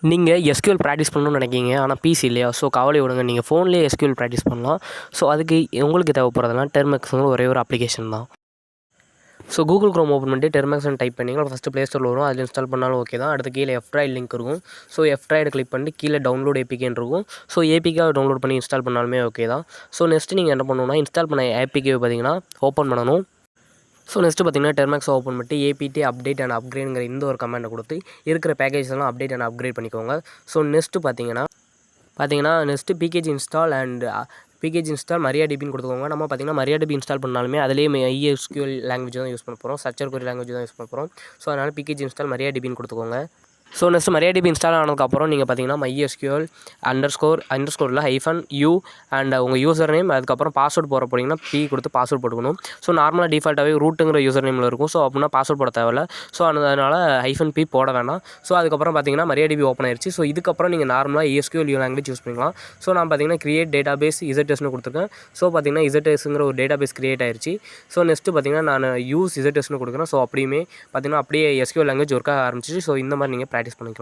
நீங்கள் SQL practice பண்ணணும்னு நினைக்கிங்க, ஆனால் பிசி இல்லையா? ஸோ கவலை விடுங்க. நீங்கள் ஃபோன்லேயே எஸ்கியூஎல் ப்ராக்டிஸ் பண்ணலாம். ஸோ அதுக்கு உங்களுக்கு தேவைப்படுறதெல்லாம் டெர்மெக்ஸ்ங்கிற ஒரே ஒரு அப்ளிகேஷன் தான். ஸோ கூகுள் க்ரோம் ஓப்பன் பண்ணிட்டு டெர்மெக்ஸ்னு டைப் பண்ணிங்கன்னா ஃபஸ்ட்டு ப்ளே ஸ்டோரில் வரும். அதில் இன்ஸ்டால் பண்ணாலும் ஓகே தான். அடுத்து கீழே எஃப்ட்ராய்டு லிங்க் இருக்கும். ஸோ எஃப்ட்ராய்டு கிளிக் பண்ணிட்டு கீழே டவுன்லோட் ஏபிகேன்னு இருக்கும். ஸோ ஏபிகேவை டவுன்லோட் பண்ணி இன்ஸ்டால் பண்ணாலுமே ஓகே தான். ஸோ நெக்ஸ்ட்டு நீங்கள் என்ன பண்ணணும்னா, இன்ஸ்டால் பண்ண ஏபிகேவை பார்த்தீங்கன்னா ஓப்பன் பண்ணணும். ஸோ நெக்ஸ்ட்டு பார்த்தீங்கன்னா டெர்மெக்ஸை ஓப்பன் பண்ணிட்டு ஏபிடி அப்டேட் அண்ட் அப்கிரேடுங்கிற இந்த ஒரு கமெண்டை கொடுத்து இருக்கிற பேக்கேஜ் எல்லாம் அப்டேட் அண்ட் அப்கிரேட் பண்ணிக்கோங்க. ஸோ நெக்ஸ்ட்டு பார்த்தீங்கன்னா next PKG install and PKG install மரியாடிபின்னு கொடுத்துக்கோங்க. நம்ம பார்த்தீங்கன்னா மரியாடிபி இன்ஸ்டால் பண்ணாலுமே அதிலேயே MySQL லாங்குவேஜ் தான் யூஸ் பண்ண போகிறோம். சர்ச்சர் கொரி லாங்குவேஜ் தான் யூஸ் பண்ண போகிறோம். ஸோ அதனால் பிகேஜி இன்ஸ்டால் மரியாடிபின்னு கொடுத்துக்கோங்க. ஸோ நெக்ஸ்ட் MariaDB இன்ஸ்டால் ஆனதுக்கப்புறம் நீங்கள் பார்த்தீங்கன்னா MySQL அண்டர்ஸ்கோரில் -u அண்ட் உங்கள் யூசர் நேம், அதுக்கப்புறம் பாஸ்வேர்டு போட போனீங்கன்னா கொடுத்து பாஸ்வேர்டு போட்டுக்கணும். ஸோ நார்மலாக டிஃபால்ட்டாகவே ரூட்டுங்கிற யூசர் நேமில் இருக்கும். ஸோ அப்படின்னா பாஸ்வேர்டு போட தேவையில்ல. ஸோ அதனால் -p போட வேண்டாம். ஸோ அதுக்கப்புறம் பார்த்தீங்கன்னா MariaDB ஓப்பன் ஆயிடுச்சு. ஸோ இதுக்கப்புறம் நீங்கள் நார்மலாக SQL லாங்குவேஜ் யூஸ் பண்ணிக்கலாம். ஸோ நான் பார்த்தீங்கன்னா கிரியேட் டேட்டாபேஸ் ZSன்னு கொடுத்துருக்கேன். ஸோ பார்த்தீங்கன்னா ZSங்கிற ஒரு டேட்டாபேஸ் கிரியேட் ஆயிடுச்சு. ஸோ நெக்ஸ்ட்டு பார்த்தீங்கன்னா நான் யூஸ் ZSன்னு கொடுக்குறேன். ஸோ அப்படியே SQL லாங்குவேஜ் ஒர்க் ஆக ஆரம்பிச்சிச்சு. ஸோ இந்த மாதிரி நீங்கள் ப்ராக்டிஸ் பண்ணிக்கலாம்.